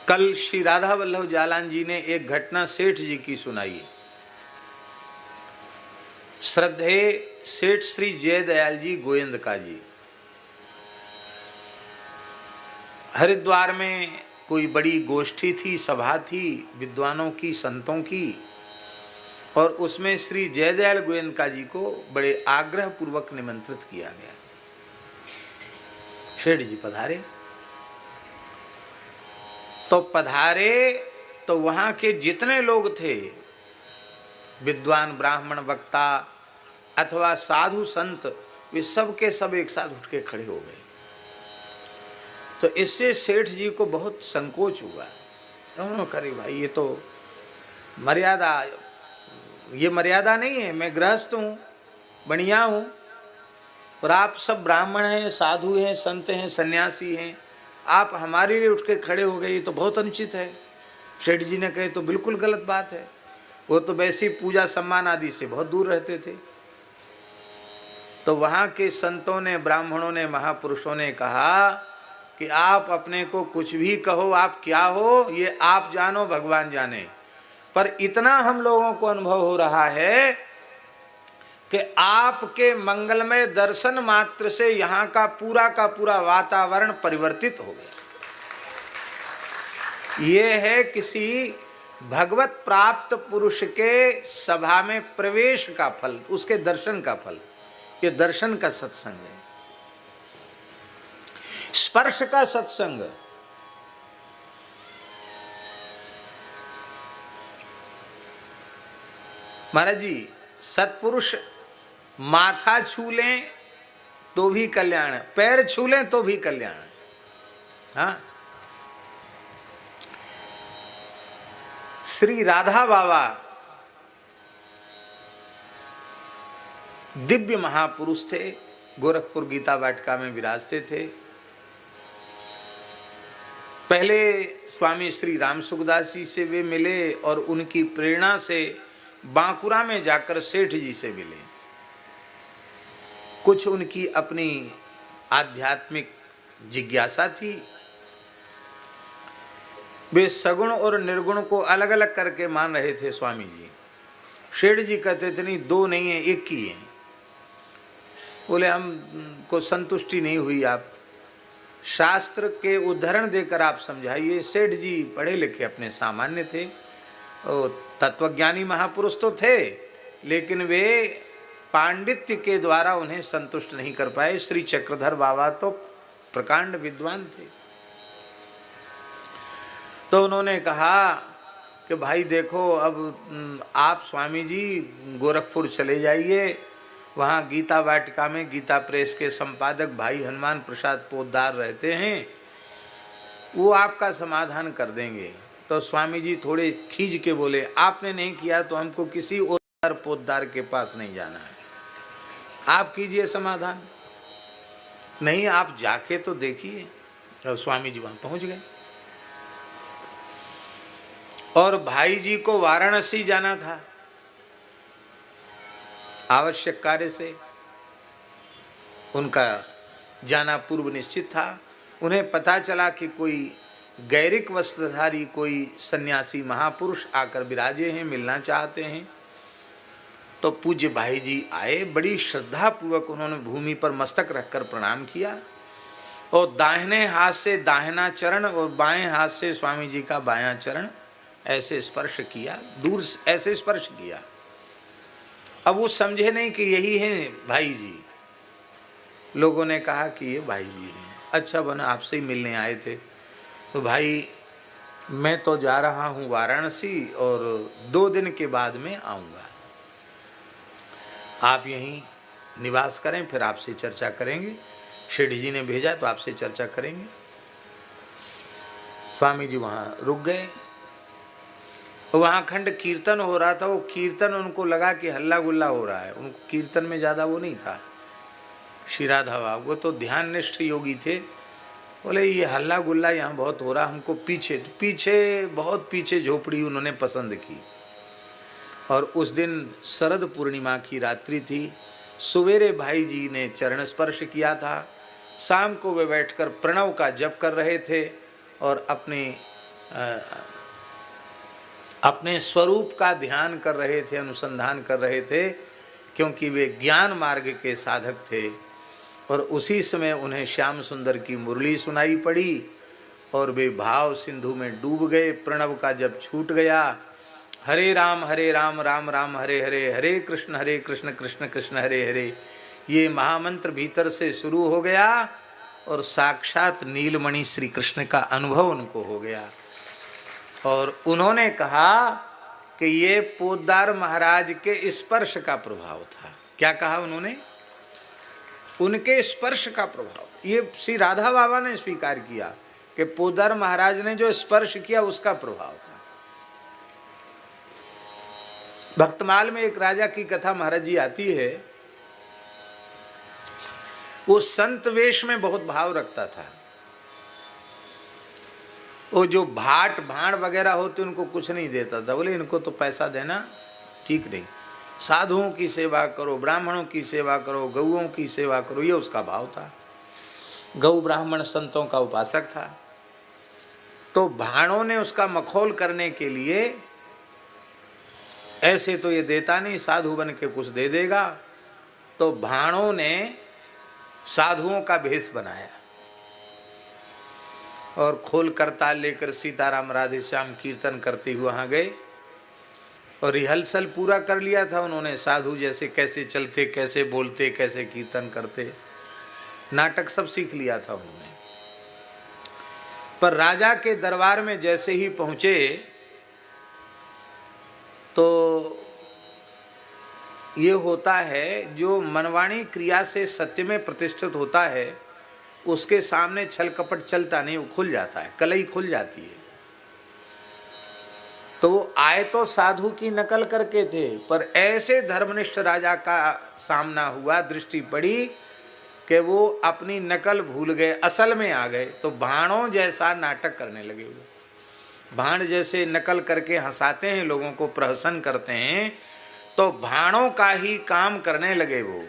कल श्री राधा वल्लभ जालान जी ने एक घटना सेठ जी की सुनाई। श्रद्धेय सेठ श्री जयदयाल जी गोयंदका जी, हरिद्वार में कोई बड़ी गोष्ठी थी, सभा थी विद्वानों की, संतों की, और उसमें श्री जयदयाल गोयंदका जी को बड़े आग्रह पूर्वक निमंत्रित किया गया। सेठ जी पधारे तो वहां के जितने लोग थे, विद्वान ब्राह्मण वक्ता अथवा साधु संत, वे सब के सब एक साथ उठ के खड़े हो गए। तो इससे सेठ जी को बहुत संकोच हुआ। उन्होंने कहा भाई ये तो मर्यादा नहीं है, मैं गृहस्थ हूँ, बढ़िया हूँ, और आप सब ब्राह्मण हैं, साधु हैं, संत हैं, सन्यासी हैं, आप हमारे लिए उठ के खड़े हो गए, ये तो बहुत अनुचित है। सेठ जी ने कहे तो बिल्कुल गलत बात है, वो तो वैसी पूजा सम्मान आदि से बहुत दूर रहते थे। तो वहाँ के संतों ने, ब्राह्मणों ने, महापुरुषों ने कहा कि आप अपने को कुछ भी कहो, आप क्या हो ये आप जानो, भगवान जाने, पर इतना हम लोगों को अनुभव हो रहा है कि आपके मंगलमय दर्शन मात्र से यहाँ का पूरा वातावरण परिवर्तित हो गया। ये है किसी भगवत प्राप्त पुरुष के सभा में प्रवेश का फल, उसके दर्शन का फल। ये दर्शन का सत्संग है, स्पर्श का सत्संग। महाराज जी, सत्पुरुष माथा छू लें तो भी कल्याण, पैर छू लें तो भी कल्याण। हाँ, श्री राधा बाबा दिव्य महापुरुष थे, गोरखपुर गीता वाटिका में विराजते थे। पहले स्वामी श्री राम सुखदास जी से वे मिले और उनकी प्रेरणा से बांकुरा में जाकर सेठ जी से मिले। कुछ उनकी अपनी आध्यात्मिक जिज्ञासा थी, वे सगुण और निर्गुण को अलग अलग करके मान रहे थे स्वामी जी। सेठ जी कहते थे नहीं, दो नहीं है, एक ही है। बोले हमको संतुष्टि नहीं हुई, आप शास्त्र के उदाहरण देकर आप समझाइए। सेठ जी पढ़े लिखे अपने सामान्य थे, और तत्वज्ञानी महापुरुष तो थे, लेकिन वे पांडित्य के द्वारा उन्हें संतुष्ट नहीं कर पाए। श्री चक्रधर बाबा तो प्रकांड विद्वान थे। तो उन्होंने कहा कि भाई देखो, अब आप स्वामी जी गोरखपुर चले जाइए, वहाँ गीता वाटिका में गीता प्रेस के संपादक भाई हनुमान प्रसाद पोद्दार रहते हैं, वो आपका समाधान कर देंगे। तो स्वामी जी थोड़े खींच के बोले, आपने नहीं किया तो हमको किसी और पोद्दार के पास नहीं जाना है, आप कीजिए समाधान। नहीं, आप जाके तो देखिए। और स्वामी जी वहाँ पहुँच गए, और भाई जी को वाराणसी जाना था आवश्यक कार्य से, उनका जाना पूर्व निश्चित था। उन्हें पता चला कि कोई गैरिक वस्त्रधारी कोई सन्यासी महापुरुष आकर विराजे हैं, मिलना चाहते हैं। तो पूज्य भाई जी आए, बड़ी श्रद्धा पूर्वक उन्होंने भूमि पर मस्तक रखकर प्रणाम किया, और दाहिने हाथ से दाहिना चरण और बाएं हाथ से स्वामी जी का बायां चरण ऐसे स्पर्श किया, दूर ऐसे स्पर्श किया। अब वो समझे नहीं कि यही हैं भाई जी। लोगों ने कहा कि ये भाई जी हैं। अच्छा बना आपसे ही मिलने आए थे। तो भाई मैं तो जा रहा हूँ वाराणसी, और 2 दिन के बाद में आऊँगा, आप यहीं निवास करें, फिर आपसे चर्चा करेंगे। सेठ जी ने भेजा तो आपसे चर्चा करेंगे। स्वामी जी वहाँ रुक गए। वहाँ खंड कीर्तन हो रहा था। वो कीर्तन उनको लगा कि हल्ला गुल्ला हो रहा है, उनको कीर्तन में ज़्यादा वो नहीं था। श्री राधा बाबा वो तो ध्यान निष्ठ योगी थे। बोले ये हल्ला गुल्ला यहाँ बहुत हो रहा, हमको पीछे बहुत पीछे झोपड़ी उन्होंने पसंद की। और उस दिन शरद पूर्णिमा की रात्रि थी। सवेरे भाई जी ने चरण स्पर्श किया था, शाम को वे बैठकर प्रणव का जप कर रहे थे और अपने अपने स्वरूप का ध्यान कर रहे थे, अनुसंधान कर रहे थे, क्योंकि वे ज्ञान मार्ग के साधक थे। और उसी समय उन्हें श्याम सुंदर की मुरली सुनाई पड़ी और वे भाव सिंधु में डूब गए। प्रणव का जब छूट गया, हरे राम राम राम हरे हरे, हरे कृष्ण कृष्ण कृष्ण हरे हरे, ये महामंत्र भीतर से शुरू हो गया और साक्षात नीलमणि श्री कृष्ण का अनुभव उनको हो गया। और उन्होंने कहा कि ये पोद्दार महाराज के स्पर्श का प्रभाव था। क्या कहा उन्होंने? उनके स्पर्श का प्रभाव। ये श्री राधा बाबा ने स्वीकार किया कि पोद्दार महाराज ने जो स्पर्श किया उसका प्रभाव था। भक्तमाल में एक राजा की कथा महाराज जी आती है। वो संत वेश में बहुत भाव रखता था। वो जो भाट भाण वगैरह होते उनको कुछ नहीं देता था। बोले इनको तो पैसा देना ठीक नहीं, साधुओं की सेवा करो, ब्राह्मणों की सेवा करो, गौओं की सेवा करो, ये उसका भाव था। गौ ब्राह्मण संतों का उपासक था। तो भाणों ने उसका मखौल करने के लिए, ऐसे तो ये देता नहीं, साधु बन के कुछ दे देगा, तो भाणों ने साधुओं का भेष बनाया और खोल करताल लेकर सीताराम राधे श्याम कीर्तन करते हुए वहाँ गए और रिहर्सल पूरा कर लिया था उन्होंने। साधु जैसे कैसे चलते, कैसे बोलते, कैसे कीर्तन करते, नाटक सब सीख लिया था उन्होंने। पर राजा के दरबार में जैसे ही पहुँचे तो ये होता है, जो मनवाणी क्रिया से सत्य में प्रतिष्ठित होता है उसके सामने छल कपट चलता नहीं, वो खुल जाता है, कलई खुल जाती है। तो वो आए तो साधु की नकल करके थे, पर ऐसे धर्मनिष्ठ राजा का सामना हुआ, दृष्टि पड़ी कि वो अपनी नकल भूल गए, असल में आ गए। तो भाणों जैसा नाटक करने लगे। वो भाण जैसे नकल करके हंसाते हैं, लोगों को प्रहसन करते हैं, तो भाणों का ही काम करने लगे वो।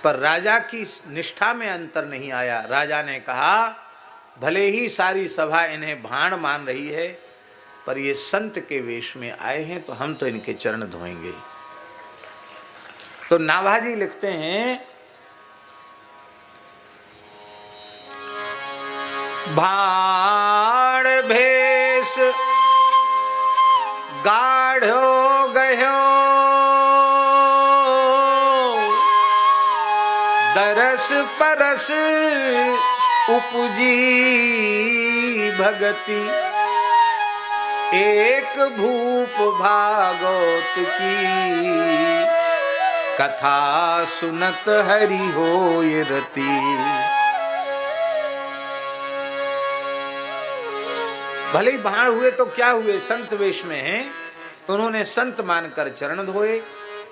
पर राजा की निष्ठा में अंतर नहीं आया। राजा ने कहा भले ही सारी सभा इन्हें भाण मान रही है, पर ये संत के वेश में आए हैं तो हम तो इनके चरण धोएंगे। तो नाभाजी लिखते हैं, भाण भेष गाढ़ो गयो, दरस परस उपजी भगति, एक भूप भागवत की, कथा सुनत हरि होय रति। भले ही भाण हुए तो क्या हुए, संत वेश में हैं, उन्होंने संत मानकर चरण धोए।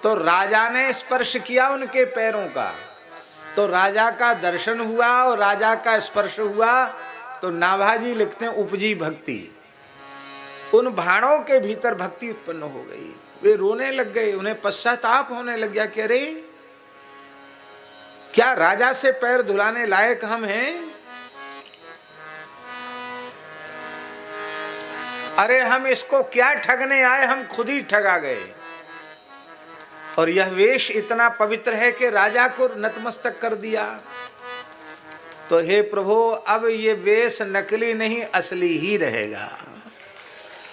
तो राजा ने स्पर्श किया उनके पैरों का, तो राजा का दर्शन हुआ और राजा का स्पर्श हुआ। तो नाभाजी लिखते हैं उपजी भक्ति, उन भाणों के भीतर भक्ति उत्पन्न हो गई। वे रोने लग गए, उन्हें पश्चाताप होने लग गया कि अरे क्या राजा से पैर धुलाने लायक हम हैं? अरे हम इसको क्या ठगने आए, हम खुद ही ठगा गए। और यह वेश इतना पवित्र है कि राजा को नतमस्तक कर दिया। तो हे प्रभु, अब ये वेश नकली नहीं असली ही रहेगा,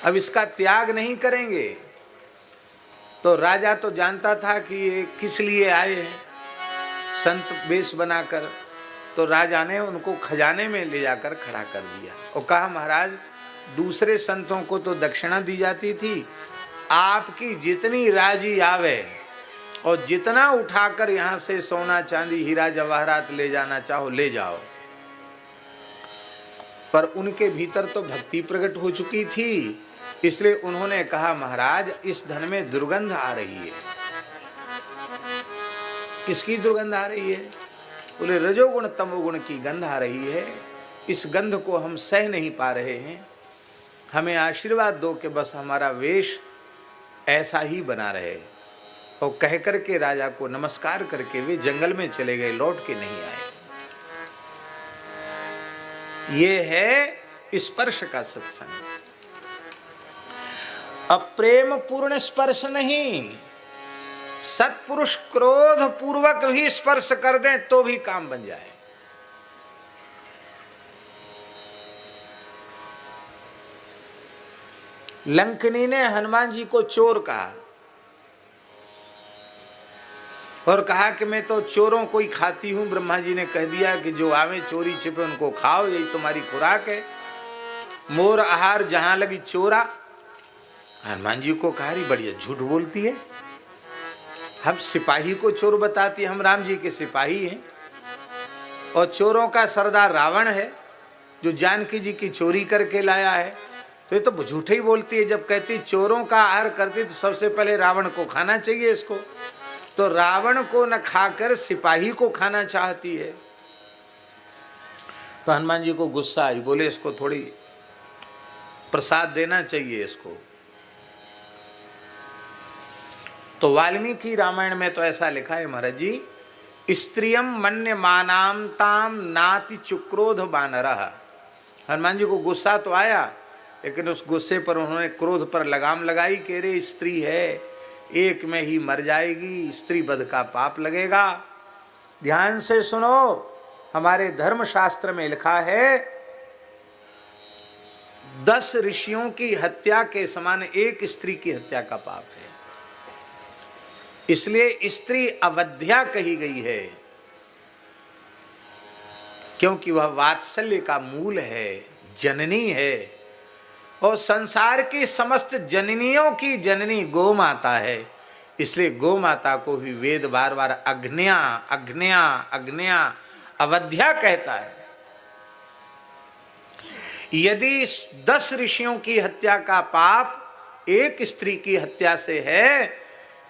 अब इसका त्याग नहीं करेंगे। तो राजा तो जानता था कि ये किस लिए आए हैं, संत वेश बनाकर। तो राजा ने उनको खजाने में ले जाकर खड़ा कर दिया और कहा महाराज, दूसरे संतों को तो दक्षिणा दी जाती थी, आपकी जितनी राजी आवे और जितना उठाकर यहाँ से सोना चांदी हीरा जवाहरात ले जाना चाहो ले जाओ। पर उनके भीतर तो भक्ति प्रकट हो चुकी थी, इसलिए उन्होंने कहा महाराज इस धन में दुर्गंध आ रही है। किसकी दुर्गंध आ रही है? बोले रजोगुण तमोगुण की गंध आ रही है, इस गंध को हम सह नहीं पा रहे हैं, हमें आशीर्वाद दो कि बस हमारा वेश ऐसा ही बना रहे। और कह करके राजा को नमस्कार करके वे जंगल में चले गए, लौट के नहीं आए। ये है स्पर्श का सत्संग। अप्रेम पूर्ण स्पर्श नहीं, सत्पुरुष क्रोध पूर्वक भी स्पर्श कर दें तो भी काम बन जाए। लंकनी ने हनुमान जी को चोर कहा और कहा कि मैं तो चोरों को ही खाती हूं। ब्रह्मा जी ने कह दिया कि जो आवे चोरी छिपे उनको खाओ, यही तुम्हारी खुराक है। मोर आहार जहां लगी चोरा। हनुमान जी को कहा, रही बढ़िया झूठ बोलती है, हम सिपाही को चोर बताती है, हम राम जी के सिपाही हैं और चोरों का सरदार रावण है जो जानकी जी की चोरी करके लाया है। तो ये तो झूठ ही बोलती है। जब कहती चोरों का आहार करती तो सबसे पहले रावण को खाना चाहिए इसको, तो रावण को न खाकर सिपाही को खाना चाहती है। तो हनुमान जी को गुस्सा आई, बोले इसको थोड़ी प्रसाद देना चाहिए इसको। तो वाल्मीकि रामायण में तो ऐसा लिखा है महाराज जी, स्त्रियम मन्यमानाम ताम नाति चुक्रोध बानरः। हनुमान जी को गुस्सा तो आया, लेकिन उस गुस्से पर उन्होंने क्रोध पर लगाम लगाई कि रे स्त्री है, एक में ही मर जाएगी, स्त्री वध का पाप लगेगा। ध्यान से सुनो, हमारे धर्म शास्त्र में लिखा है 10 ऋषियों की हत्या के समान एक स्त्री की हत्या का पाप है। इसलिए स्त्री अवध्या कही गई है, क्योंकि वह वात्सल्य का मूल है, जननी है और संसार की समस्त जननियों की जननी गौ माता है। इसलिए गौ माता को भी वेद बार बार अग्न्या अग्न्या अग्न्या अवध्या कहता है। यदि 10 ऋषियों की हत्या का पाप एक स्त्री की हत्या से है,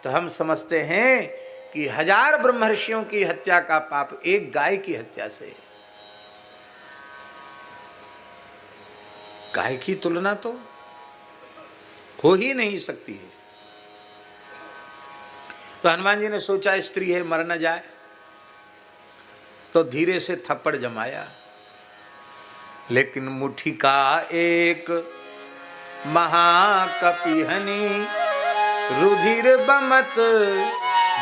तो हम समझते हैं कि 1000 ब्रह्मर्षियों की हत्या का पाप एक गाय की हत्या से है। गाय की तुलना तो हो ही नहीं सकती है। तो हनुमान जी ने सोचा स्त्री है, मर न जाए, तो धीरे से थप्पड़ जमाया। लेकिन मुट्ठी का एक महाकपिहनी, रुधिर बमत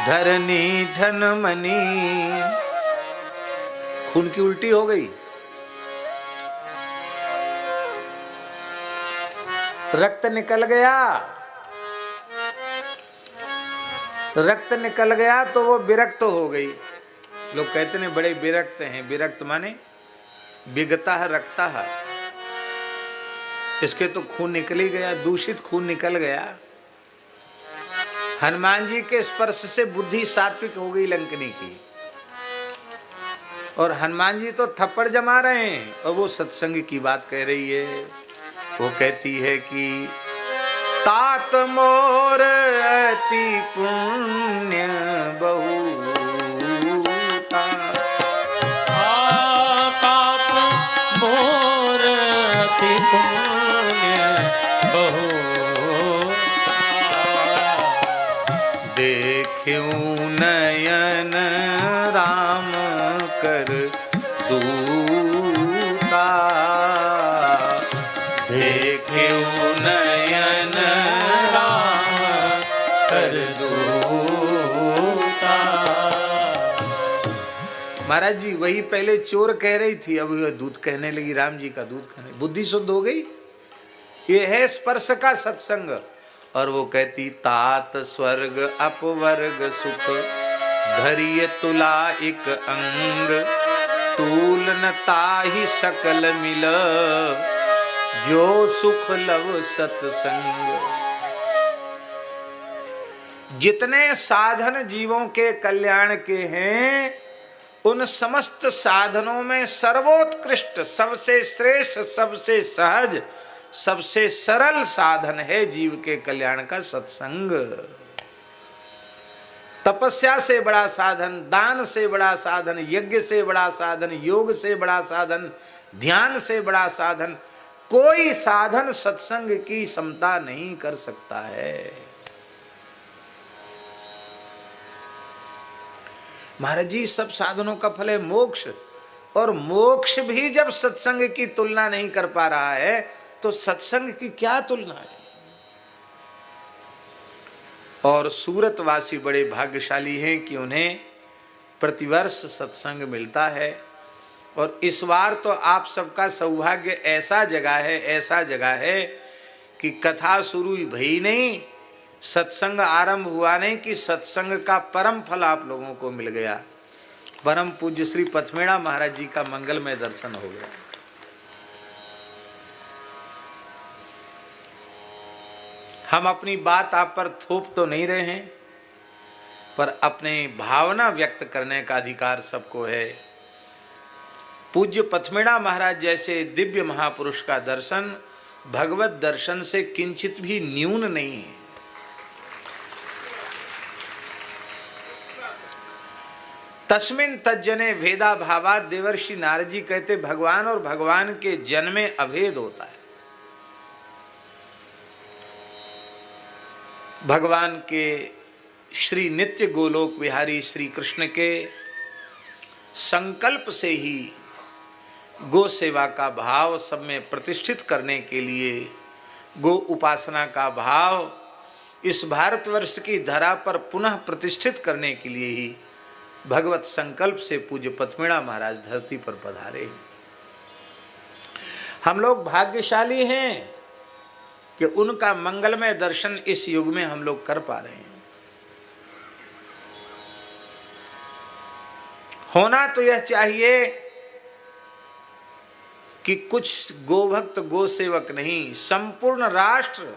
धरनी धनमनी। खून की उल्टी हो गई, रक्त निकल गया। रक्त निकल गया तो वो विरक्त हो गई। लोग कहते हैं बड़े विरक्त हैं। विरक्त माने विगता है, रक्ता है। इसके तो खून निकल ही गया, दूषित खून निकल गया। हनुमान जी के स्पर्श से बुद्धि सात्विक हो गई लंकनी की, और हनुमान जी तो थप्पड़ जमा रहे हैं और वो सत्संग की बात कह रही है। वो कहती है कि तात मोर अति पुण्य बहुता, तात मोर अति पुण्य बहुता, देखूं नयन राम कर दूता, देखूं नयन राम कर दूता। महाराज जी वही पहले चोर कह रही थी, अब वह दूत कहने लगी, राम जी का दूत कहने, बुद्धि शुद्ध हो गई। ये है स्पर्श का सत्संग। और वो कहती तात स्वर्ग अपवर्ग सुख, धरिय तुला एक अंग, तूल न ताहि सकल मिल, जो सुख लव सत्संग। जितने साधन जीवों के कल्याण के हैं, उन समस्त साधनों में सर्वोत्कृष्ट, सबसे श्रेष्ठ, सबसे सहज, सबसे सरल साधन है जीव के कल्याण का सत्संग। तपस्या से बड़ा साधन, दान से बड़ा साधन, यज्ञ से बड़ा साधन, योग से बड़ा साधन, ध्यान से बड़ा साधन, कोई साधन सत्संग की समता नहीं कर सकता है। महाराज जी सब साधनों का फल है मोक्ष, और मोक्ष भी जब सत्संग की तुलना नहीं कर पा रहा है तो सत्संग की क्या तुलना है। और सूरतवासी बड़े भाग्यशाली हैं कि उन्हें प्रतिवर्ष सत्संग मिलता है। और इस बार तो आप सबका सौभाग्य ऐसा जगह है कि कथा शुरू भई नहीं, सत्संग आरंभ हुआ नहीं कि सत्संग का परम फल आप लोगों को मिल गया। परम पूज्य श्री पथमेड़ा महाराज जी का मंगलमय दर्शन हो गया। हम अपनी बात आप पर थोप तो नहीं रहे हैं, पर अपने भावना व्यक्त करने का अधिकार सबको है। पूज्य पथमेड़ा महाराज जैसे दिव्य महापुरुष का दर्शन भगवत दर्शन से किंचित भी न्यून नहीं है। तस्मिन तज्जने भेदा भावात, देवर्षि नारद जी कहते भगवान और भगवान के जन में अभेद होता है। भगवान के श्री नित्य गोलोक विहारी श्री कृष्ण के संकल्प से ही गो सेवा का भाव सब में प्रतिष्ठित करने के लिए, गो उपासना का भाव इस भारतवर्ष की धरा पर पुनः प्रतिष्ठित करने के लिए ही भगवत संकल्प से पूज्य पथमेड़ा महाराज धरती पर पधारे। हम लोग भाग्यशाली हैं कि उनका मंगलमय दर्शन इस युग में हम लोग कर पा रहे हैं। होना तो यह चाहिए कि कुछ गोभक्त गो सेवक नहीं, संपूर्ण राष्ट्र,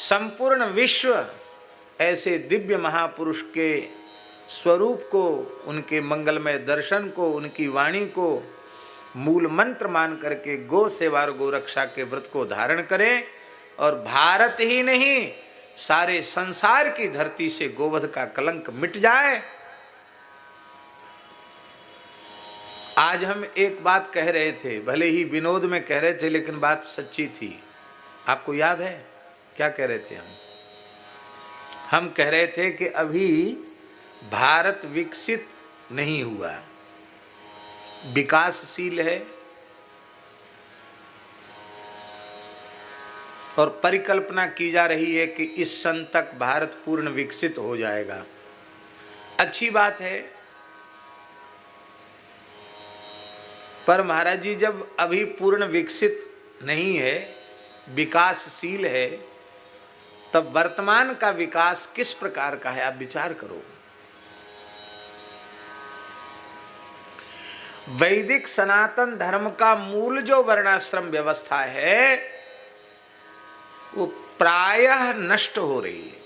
संपूर्ण विश्व ऐसे दिव्य महापुरुष के स्वरूप को, उनके मंगलमय दर्शन को, उनकी वाणी को मूल मंत्र मान करके गो सेवा और गो रक्षा के व्रत को धारण करें और भारत ही नहीं सारे संसार की धरती से गोवध का कलंक मिट जाए। आज हम एक बात कह रहे थे, भले ही विनोद में कह रहे थे लेकिन बात सच्ची थी। आपको याद है क्या कह रहे थे हम कह रहे थे कि अभी भारत विकसित नहीं हुआ, विकासशील है और परिकल्पना की जा रही है कि इस सन तक भारत पूर्ण विकसित हो जाएगा। अच्छी बात है, पर महाराज जी जब अभी पूर्ण विकसित नहीं है, विकासशील है, तब वर्तमान का विकास किस प्रकार का है आप विचार करो। वैदिक सनातन धर्म का मूल जो वर्णाश्रम व्यवस्था है वो प्रायः नष्ट हो रही है।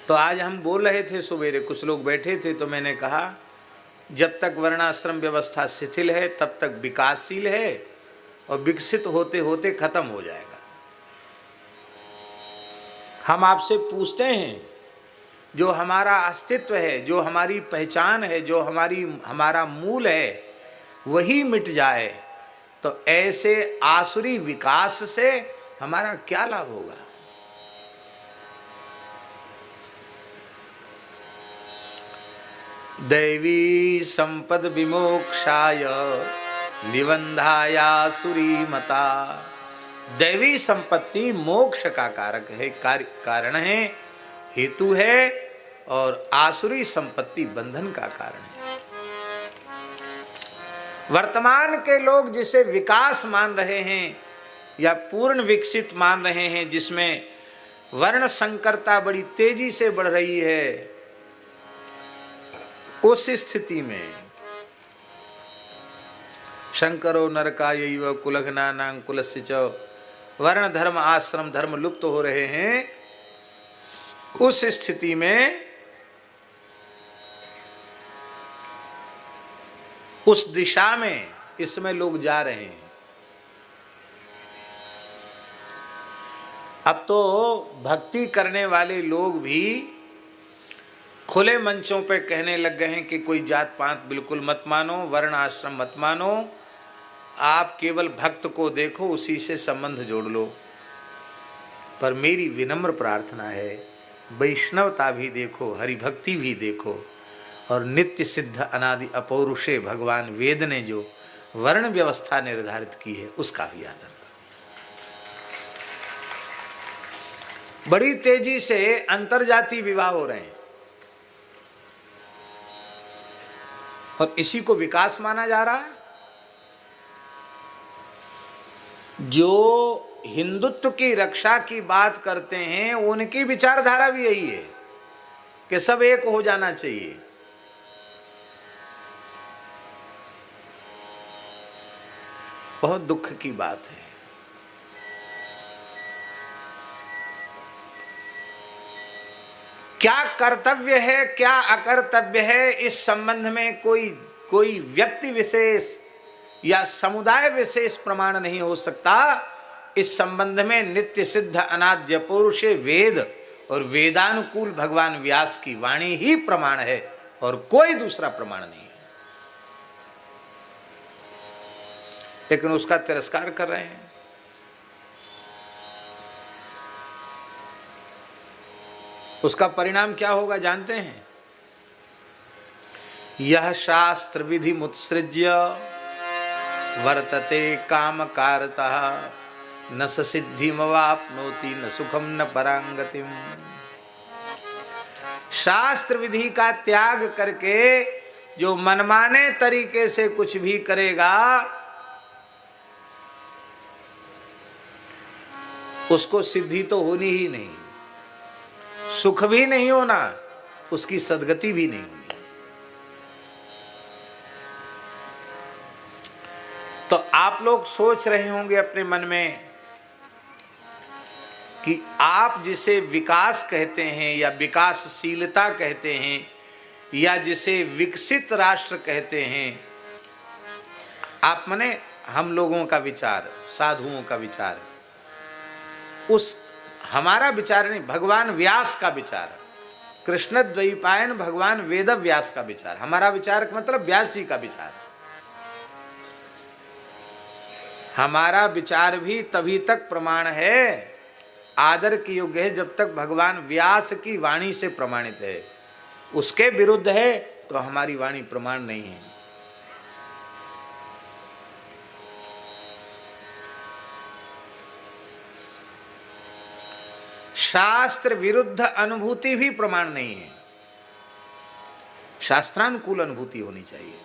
तो आज हम बोल रहे थे, सवेरे कुछ लोग बैठे थे तो मैंने कहा जब तक वर्णाश्रम व्यवस्था शिथिल है तब तक विकासशील है और विकसित होते होते खत्म हो जाएगा। हम आपसे पूछते हैं, जो हमारा अस्तित्व है, जो हमारी पहचान है, जो हमारा मूल है, वही मिट जाए तो ऐसे आसुरी विकास से हमारा क्या लाभ होगा। दैवी संपद विमोक्षाय निबंधाया सुरी मता। दैवी संपत्ति मोक्ष का कारक है, कारण है, हेतु है, और आसुरी संपत्ति बंधन का कारण है। वर्तमान के लोग जिसे विकास मान रहे हैं या पूर्ण विकसित मान रहे हैं, जिसमें वर्ण संकरता बड़ी तेजी से बढ़ रही है, उस स्थिति में शंकरो नरकायैव कुलघ्नानां कुलस्य च, वर्ण धर्म आश्रम धर्म लुप्त हो रहे हैं। उस स्थिति में, उस दिशा में इसमें लोग जा रहे हैं। अब तो भक्ति करने वाले लोग भी खुले मंचों पे कहने लग गए हैं कि कोई जात पात बिल्कुल मत मानो, वर्ण आश्रम मत मानो, आप केवल भक्त को देखो, उसी से संबंध जोड़ लो। पर मेरी विनम्र प्रार्थना है, वैष्णवता भी देखो, हरि भक्ति भी देखो, और नित्य सिद्ध अनादि अपौरुषे भगवान वेद ने जो वर्ण व्यवस्था निर्धारित की है उसका भी आदर करो। बड़ी तेजी से अंतरजातीय विवाह हो रहे हैं और इसी को विकास माना जा रहा है। जो हिंदुत्व की रक्षा की बात करते हैं उनकी विचारधारा भी यही है कि सब एक हो जाना चाहिए। बहुत दुख की बात है। क्या कर्तव्य है क्या अकर्तव्य है इस संबंध में कोई व्यक्ति विशेष या समुदाय विशेष प्रमाण नहीं हो सकता। इस संबंध में नित्य सिद्ध अनाद्य पुरुषे वेद और वेदानुकूल भगवान व्यास की वाणी ही प्रमाण है और कोई दूसरा प्रमाण नहीं है। लेकिन उसका तिरस्कार कर रहे हैं। उसका परिणाम क्या होगा जानते हैं? यह शास्त्र विधि मुत्सृज्य वर्तते काम कारतः न स सिद्धिमवाप्नोति न सुखम न परांगतिम। शास्त्र विधि का त्याग करके जो मनमाने तरीके से कुछ भी करेगा उसको सिद्धि तो होनी ही नहीं, सुख भी नहीं होना, उसकी सद्गति भी नहीं होनी। तो आप लोग सोच रहे होंगे अपने मन में कि आप जिसे विकास कहते हैं या विकासशीलता कहते हैं या जिसे विकसित राष्ट्र कहते हैं, आप मने हम लोगों का विचार, साधुओं का विचार, उस हमारा विचार नहीं, भगवान व्यास का विचार, कृष्ण द्वैपायन भगवान वेद व्यास का विचार। हमारा विचार मतलब व्यास जी का विचार। हमारा विचार भी तभी तक प्रमाण है, आदर की योग्य है, जब तक भगवान व्यास की वाणी से प्रमाणित है। उसके विरुद्ध है तो हमारी वाणी प्रमाण नहीं है। शास्त्र विरुद्ध अनुभूति भी प्रमाण नहीं है, शास्त्रानुकूल अनुभूति होनी चाहिए।